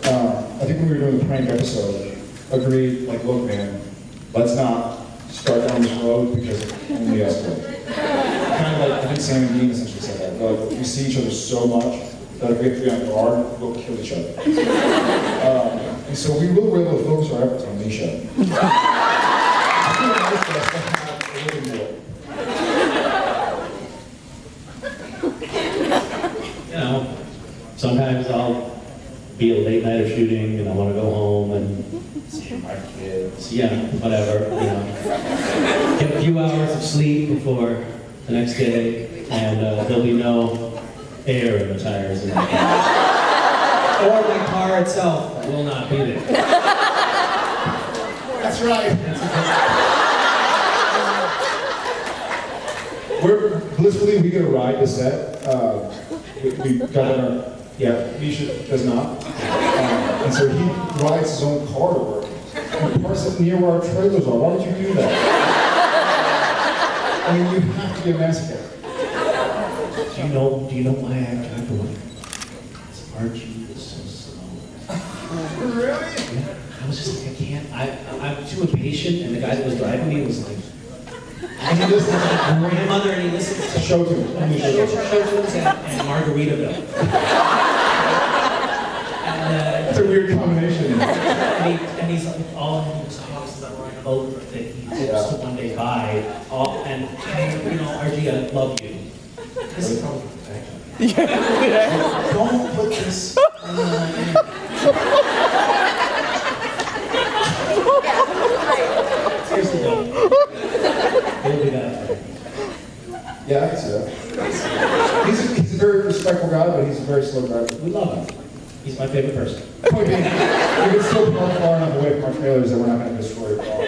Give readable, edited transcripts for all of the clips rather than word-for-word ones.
I think when we were doing the prank episode, agreed, like, look, man, let's not start down this road because it only escalates. Kind of like, I think Sam and Dean essentially said that. They're like, we see each other so much that if we have to be on guard, we'll kill each other. And so we will be able to focus our efforts on Misha. I feel nice for us to have a little more. You know, sometimes I'll be a late night of shooting and I want to go home and see my kids, whatever, you know. Get a few hours of sleep before the next day, and there'll be no air in the tires in my car. Or my car itself will not be there. That's right. We're blissfully, we get a ride to set. We got our, Misha does not. And so he rides his own car to work and parks it near where our trailers are. Why would you do that? I mean, you have to be a masochist. Do you know why I drive to work? Because Archie is so slow. Really? Yeah. I was just like, I can't. I'm too impatient, and the guy that was driving me was like, and he listens to my grandmother, and he listens to Show to him. Show and Margaritaville. That's a weird combination. And he's like, all he talks about riding a boat that he hopes to one day buy. And you know, RG, I love you. This is probably don't put this seriously, don't. Don't do that. Yeah, I can see that. He's a very respectful guy, but he's a very slow driver. We love him. He's my favorite person. Point being, we can still park far enough away from our trailers that we're not going to destroy the car.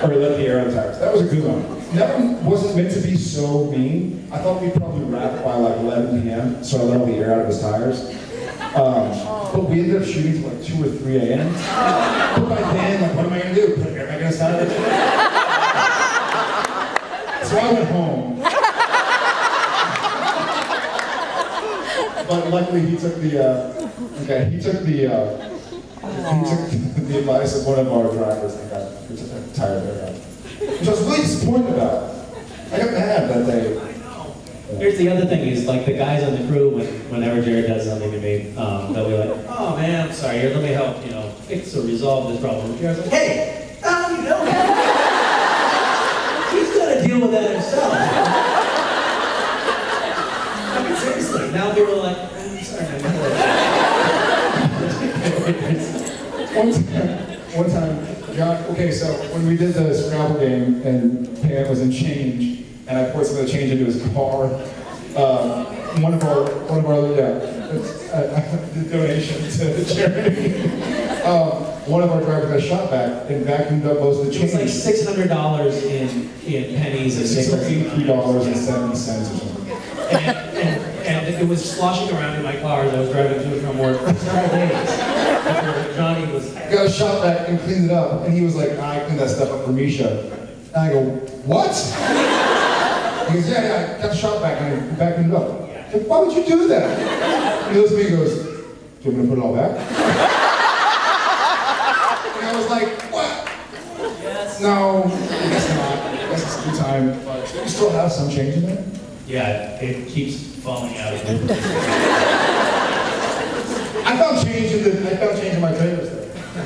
Or let the air on the tires. That was a good one. That one wasn't meant to be so mean. I thought we'd probably wrap by like 11 p.m., so I let all the air out of his tires. But we ended up shooting till like 2 or 3 a.m. But by then, like, what am I going to do? Put air back in his tires? So I went home. But luckily he took the advice of one of our drivers and got tired of it. Which I was really disappointed about. I got mad that day. I know. Here's the other thing is, like, the guys on the crew, whenever Jared does something to me, they'll be like, oh man, I'm sorry, here, let me help, you know, fix or resolve this problem. And Jared's like, hey, how do you know that? He's gonna deal with that himself. I mean, seriously, now people are like, I'm sorry, One time, John, okay, so when we did the Scrabble game and Pam was in change, and I poured some of the change into his car, one of our the donation to the charity, one of our drivers got shot back and vacuumed up most of the change. It was like $600 in pennies and $83.70 or something. And it was sloshing around in my car as I was driving to and from work for several days. After Johnny was... Got a shot back and cleaned it up, and he was like, I cleaned that stuff up for Misha. And I go, what? He goes, yeah, I got a shot back and I vacuumed it up. I said, why would you do that? And he looks at me and goes, do you want me to put it all back? And I was like, what? Yes. No, I guess not. I guess it's a good time. But you still have some change in there? Yeah, it keeps falling out of it. I found change in my trailers there.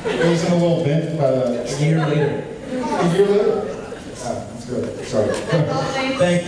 It was in a little vent about A year later. a year later. Ah, that's good. Sorry. Thank you.